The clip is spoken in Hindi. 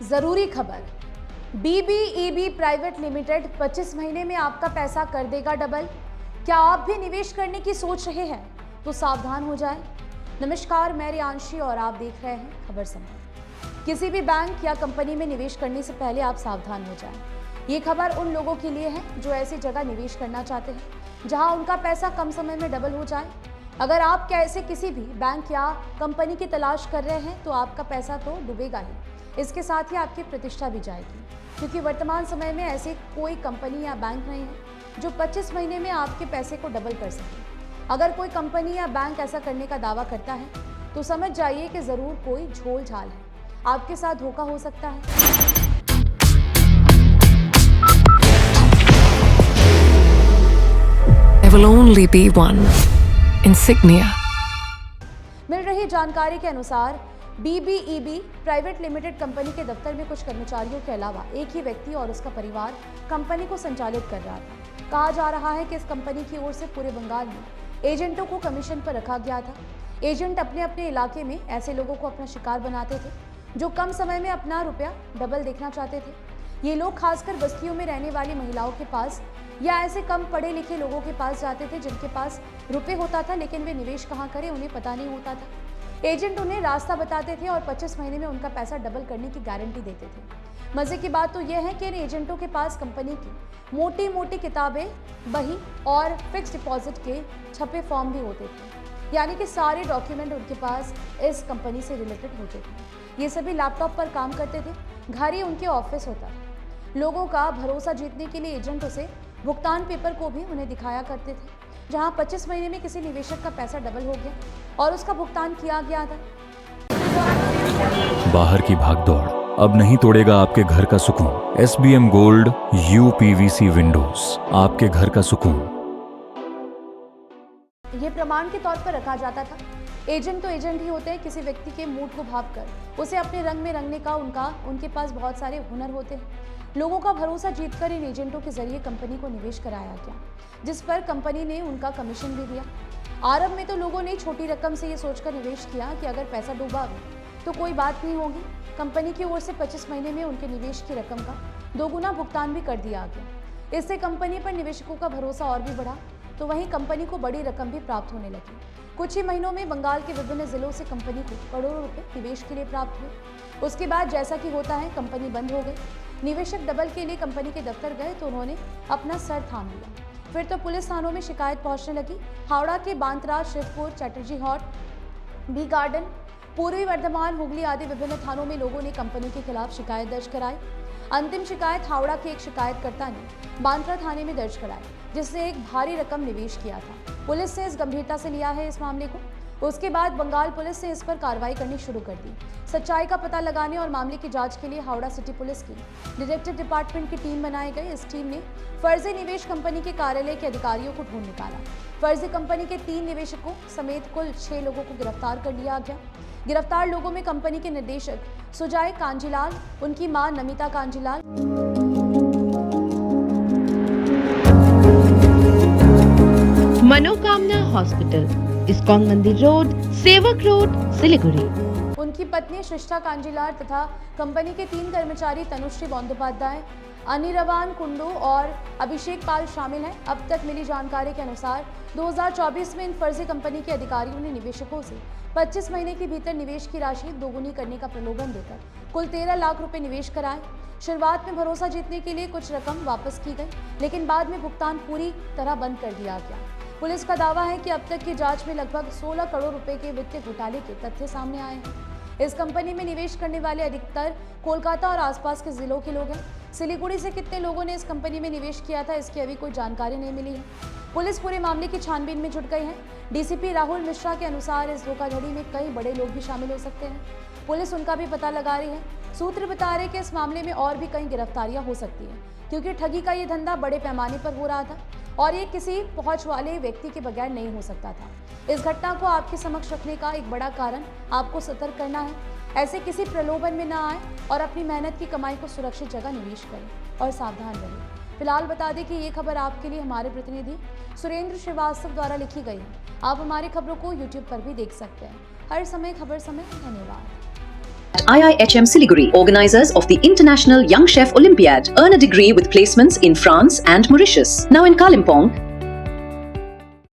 जरूरी खबर, BBEB प्राइवेट लिमिटेड 25 महीने में आपका पैसा कर देगा डबल। क्या आप भी निवेश करने की सोच रहे हैं तो सावधान हो जाएं। नमस्कार, मैं रियांशी और आप देख रहे हैं खबर समय। किसी भी बैंक या कंपनी में निवेश करने से पहले आप सावधान हो जाएं। ये खबर उन लोगों के लिए है जो ऐसी जगह निवेश करना चाहते हैं जहां उनका पैसा कम समय में डबल हो जाए। अगर आप ऐसे किसी भी बैंक या कंपनी की तलाश कर रहे हैं तो आपका पैसा तो डूबेगा ही, इसके साथ ही आपकी प्रतिष्ठा भी जाएगी, क्योंकि वर्तमान समय में ऐसी कोई कंपनी या बैंक नहीं है जो 25 महीने में आपके पैसे को डबल कर सके। अगर कोई कंपनी या बैंक ऐसा करने का दावा करता है तो समझ जाइए कि जरूर कोई झोल झाल है, आपके साथ धोखा हो सकता है। There will only be one insignia. मिल रही जानकारी के अनुसार BBEB प्राइवेट लिमिटेड कंपनी के दफ्तर में कुछ कर्मचारियों के अलावा एक ही व्यक्ति और उसका परिवार कंपनी को संचालित कर रहा था। कहा जा रहा है कि इस कंपनी की ओर से पूरे बंगाल में एजेंटों को कमीशन पर रखा गया था। एजेंट अपने अपने इलाके में ऐसे लोगों को अपना शिकार बनाते थे जो कम समय में अपना रुपया डबल देखना चाहते थे। ये लोग खासकर बस्तियों में रहने वाली महिलाओं के पास या ऐसे कम पढ़े लिखे लोगों के पास जाते थे जिनके पास रुपए होता था लेकिन वे निवेश कहाँ करें उन्हें पता नहीं होता था। एजेंट उन्हें रास्ता बताते थे और 25 महीने में उनका पैसा डबल करने की गारंटी देते थे। मजे की बात तो यह है कि इन एजेंटों के पास कंपनी की मोटी मोटी किताबें, बही और फिक्स डिपॉजिट के छपे फॉर्म भी होते थे, यानी कि सारे डॉक्यूमेंट उनके पास इस कंपनी से रिलेटेड होते थे। ये सभी लैपटॉप पर काम करते थे, घर ही उनके ऑफिस होता था। लोगों का भरोसा जीतने के लिए एजेंट उसे भुगतान पेपर को भी उन्हें दिखाया करते थे, जहां 25 महीने में किसी निवेशक का पैसा डबल हो गया और उसका भुगतान किया गया था। बाहर की भागदौड़ अब नहीं तोड़ेगा आपके घर का सुकून। SBM गोल्ड UPVC विंडोज, आपके घर का सुकून। ये प्रमाण के तौर पर रखा जाता था। एजेंट तो एजेंट ही होते हैं, किसी व्यक्ति के मूड को भांपकर उसे अपने रंग में रंगने का उनके पास बहुत सारे हुनर होते हैं। लोगों का भरोसा जीतकर इन एजेंटों के जरिए कंपनी को निवेश कराया गया, जिस पर कंपनी ने उनका कमीशन भी दिया। आरंभ में तो लोगों ने छोटी रकम से ये सोचकर निवेश किया कि अगर पैसा डूबा भी तो कोई बात नहीं होगी। कंपनी की ओर से 25 महीने में उनके निवेश की रकम का 2 गुना भुगतान भी कर दिया गया। इससे कंपनी पर निवेशकों का भरोसा और भी बढ़ा, तो वहीं कंपनी को बड़ी रकम भी प्राप्त होने लगी। कुछ ही महीनों में बंगाल के विभिन्न जिलों से कंपनी को करोड़ों रुपए निवेश के लिए प्राप्त हुए। उसके बाद जैसा कि होता है, कंपनी बंद हो गई। निवेशक डबल के लिए कंपनी के दफ्तर गए तो उन्होंने अपना सर थाम लिया। फिर तो पुलिस थानों में शिकायत पहुंचने लगी। हावड़ा के बांद्रा, शिवपुर, चैटर्जी हॉट, बी गार्डन, पूर्वी वर्धमान, हुगली आदि विभिन्न थानों में लोगों ने कंपनी के खिलाफ शिकायत दर्ज कराई। अंतिम शिकायत हावड़ा के एक शिकायतकर्ता ने बांद्रा थाने में दर्ज कराई, जिससे एक भारी रकम निवेश किया था। पुलिस ने इस गंभीरता से लिया है इस मामले को। उसके बाद बंगाल पुलिस ने इस पर कार्रवाई करनी शुरू कर दी। सच्चाई का पता लगाने और मामले की जांच के लिए हावड़ा सिटी पुलिस की डिटेक्टिव डिपार्टमेंट की टीम बनाई गई। इस टीम ने फर्जी निवेश कंपनी के कार्यालय के अधिकारियों को ढूंढ निकाला। फर्जी कंपनी के 3 निवेशकों समेत कुल 6 लोगों को गिरफ्तार कर लिया गया। गिरफ्तार लोगों में कंपनी के निदेशक सुजय कांजीलाल, उनकी मां नमिता कांजीलाल, मनोकामना हॉस्पिटल, इस्कॉन मंदिर रोड, सेवक रोड, सिलीगुड़ी, उनकी पत्नी सृष्टा कांजीलाल तथा कंपनी के 3 कर्मचारी तनुश्री बंदोपाध्याय, अनिरवान कुंडू और अभिषेक पाल शामिल हैं। अब तक मिली जानकारी के अनुसार 2024 में इन फर्जी कंपनी के अधिकारियों ने निवेशकों से 25 महीने के भीतर निवेश की राशि दोगुनी करने का प्रलोभन देकर कुल 13 लाख रुपए निवेश कराए। शुरुआत में भरोसा जीतने के लिए कुछ रकम वापस की गई, लेकिन बाद में भुगतान पूरी तरह बंद कर दिया गया। पुलिस का दावा है कि अब तक की जांच में लगभग 16 करोड़ रुपए के वित्तीय घोटाले के तथ्य सामने आए हैं। इस कंपनी में निवेश करने वाले अधिकतर कोलकाता और आसपास के जिलों के लोग हैं। सिलीगुड़ी से कितने लोगों ने इस कंपनी में निवेश किया था, इसकी अभी कोई जानकारी नहीं मिली है। पुलिस पूरे मामले की छानबीन में जुट गई है। DCP राहुल मिश्रा के अनुसार इस धोखाधड़ी में कई बड़े लोग भी शामिल हो सकते हैं। पुलिस उनका भी पता लगा रही है। सूत्र बता रहे कि इस मामले में और भी कई गिरफ्तारियां हो सकती हैं, क्योंकि ठगी का ये धंधा बड़े पैमाने पर हो रहा था और ये किसी पहुंच वाले व्यक्ति के बगैर नहीं हो सकता था। इस घटना को आपके समक्ष रखने का एक बड़ा कारण आपको सतर्क करना है। ऐसे किसी प्रलोभन में ना आए और अपनी मेहनत की कमाई को सुरक्षित जगह निवेश करें और सावधान रहें। फिलहाल बता दें कि ये खबर आपके लिए हमारे प्रतिनिधि सुरेंद्र श्रीवास्तव द्वारा लिखी गई है। आप हमारी खबरों को YouTube पर भी देख सकते हैं। हर समय खबर समय। धन्यवाद। IIHM Siliguri, organizers of the International Young Chef Olympiad. Earn a degree with placements in France and Mauritius. Now in Kalimpong,